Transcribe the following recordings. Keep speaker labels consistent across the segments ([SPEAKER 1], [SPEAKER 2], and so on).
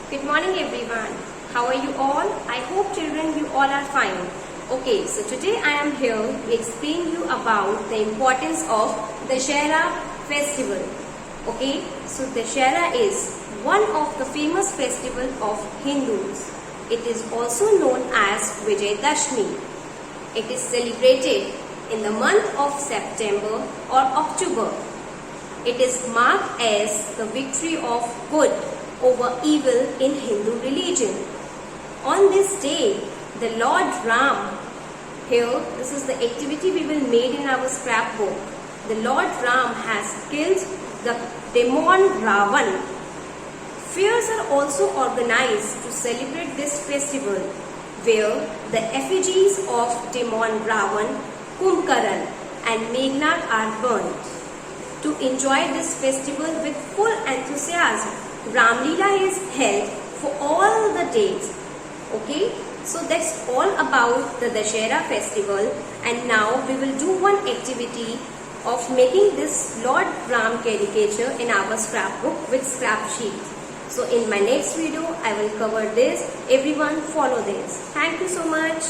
[SPEAKER 1] Good morning everyone. How are you all? I hope children you all are fine. Okay, so today I am here to explain you about the importance of Dussehra festival. Okay, so Dussehra is one of the famous festival of Hindus. It is also known as Vijayadashmi. It is celebrated in the month of September or October. It is marked as the victory of good over evil in Hindu religion. On this day, the Lord Ram, here this is the activity we will made in our scrapbook. The Lord Ram has killed the demon Ravan. Fairs are also organized to celebrate this festival, where the effigies of demon Ravan, Kumbhkaran and Meghnad are burnt. To enjoy this festival with full enthusiasm, Ram Leela is held for all the days. Okay, so that's all about the Dussehra festival, and now we will do one activity of making this Lord Ram caricature in our scrapbook with scrap sheets. So in my next video, I will cover this. Everyone follow this. Thank you so much.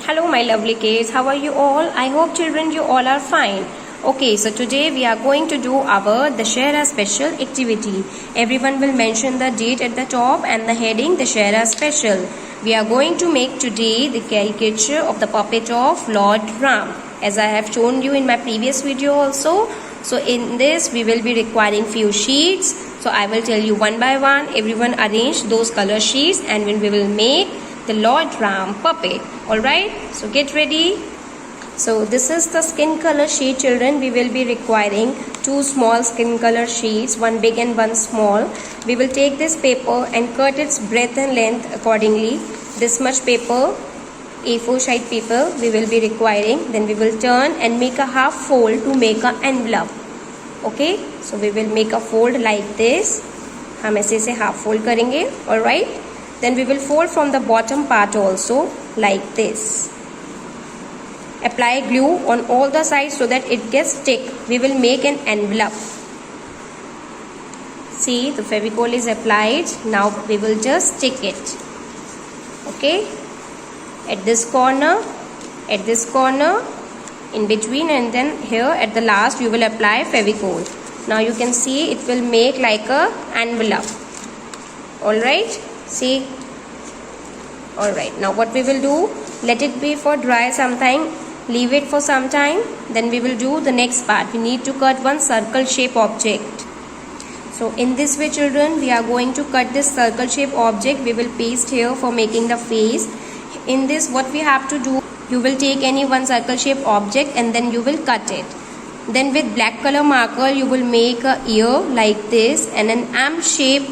[SPEAKER 1] Hello my lovely kids, how are you all? I hope children you all are fine. Okay, so today we are going to do our Dussehra special activity. Everyone will mention the date at the top and the heading Dussehra special. We are going to make today the caricature of the puppet of Lord Ram, as I have shown you in my previous video also. So in this we will be requiring few sheets. So I will tell you one by one. Everyone arrange those color sheets and when we will make the Lord Ram puppet. Alright, so get ready. So this is the skin color sheet, children. We will be requiring two small skin color sheets, one big and one small. We will take this paper and cut its breadth and length accordingly. This much paper, A4 sheet paper we will be requiring. Then we will turn and make a half fold to make an envelope. Okay, so we will make a fold like this. हम ऐसे से half fold करेंगे. Alright. Then we will fold from the bottom part also like this. Apply glue on all the sides so that it gets stick. We will make an envelope. See, the Fevicol is applied. Now we will just stick it. Okay. At this corner, in between, and then here at the last you will apply Fevicol. Now you can see it will make like a envelope. Alright. See. Alright. Now what we will do, let it be for dry sometime. Leave it for some time. Then we will do the next part. We need to cut one circle shape object. So in this way children, we are going to cut this circle shape object. We will paste here for making the face. In this what we have to do, you will take any one circle shape object and then you will cut it. Then with black color marker you will make a ear like this, and an M shape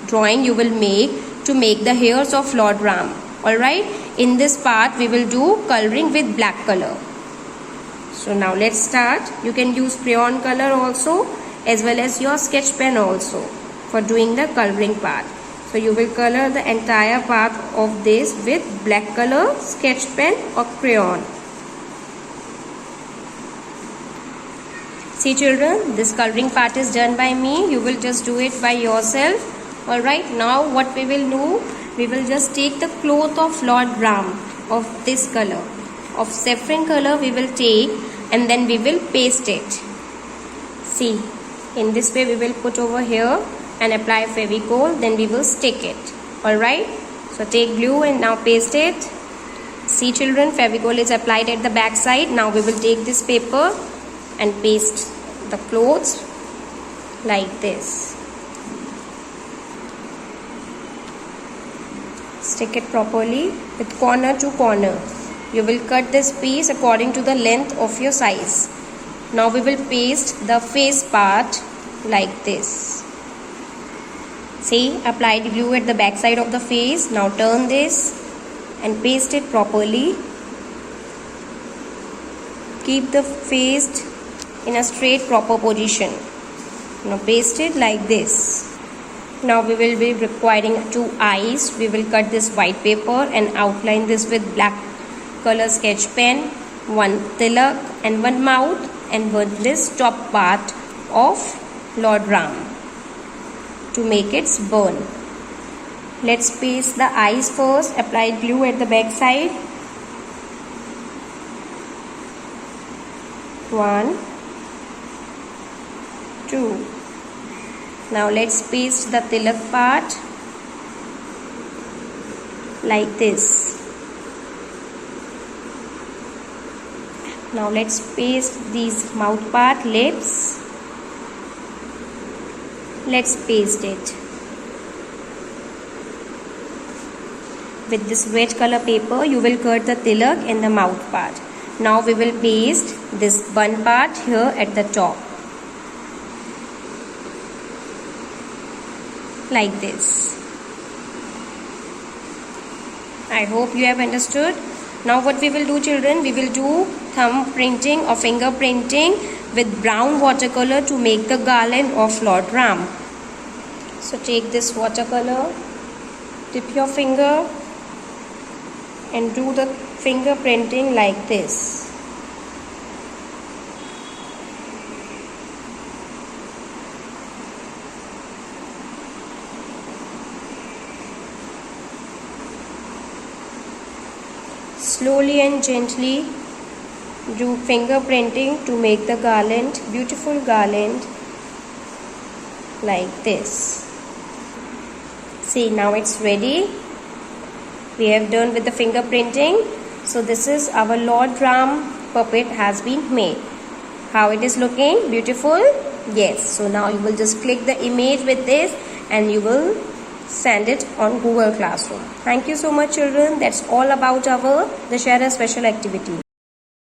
[SPEAKER 1] drawing you will make to make the hairs of Lord Ram. Alright, in this part we will do coloring with black color. So now let's start. You can use crayon color also as well as your sketch pen also for doing the coloring part. So you will color the entire part of this with black color, sketch pen or crayon. See children, this coloring part is done by me. You will just do it by yourself. Alright, now what we will do, we will just take the cloth of Lord Ram of this color, of saffron color we will take, and then we will paste it. See, in this way we will put over here and apply Fevicol, then we will stick it. Alright, so take glue and now paste it. See children, Fevicol is applied at the back side. Now we will take this paper and paste the clothes like this. Stick it properly with corner to corner. You will cut this piece according to the length of your size. Now we will paste the face part like this. See, applied glue at the back side of the face. Now turn this and paste it properly. Keep the face in a straight proper position. Now paste it like this. Now we will be requiring two eyes. We will cut this white paper and outline this with black color sketch pen, one tilak and one mouth, and with this top part of Lord Ram to make its burn. let's paste the eyes first. Apply glue at the back side. 1, 2. Now let's paste the tilak part like this. Now let's paste these mouth part, lips. Let's paste it. With this red color paper, you will cut the tilak in the mouth part. Now we will paste this bun part here at the top. Like this. I hope you have understood. Now what we will do, children, we will do thumb printing or finger printing with brown watercolor to make the garland of Lord Ram. So take this watercolor, dip your finger and do the finger printing like this. Slowly and gently do finger printing to make the garland, beautiful garland like this. See, now it's ready. We have done with the finger printing. So this is our Lord Ram puppet has been made. How it is looking? Beautiful? Yes. So now you will just click the image with this and you will send it on Google Classroom. Thank you so much, children. That's all about our Dussehra special activity.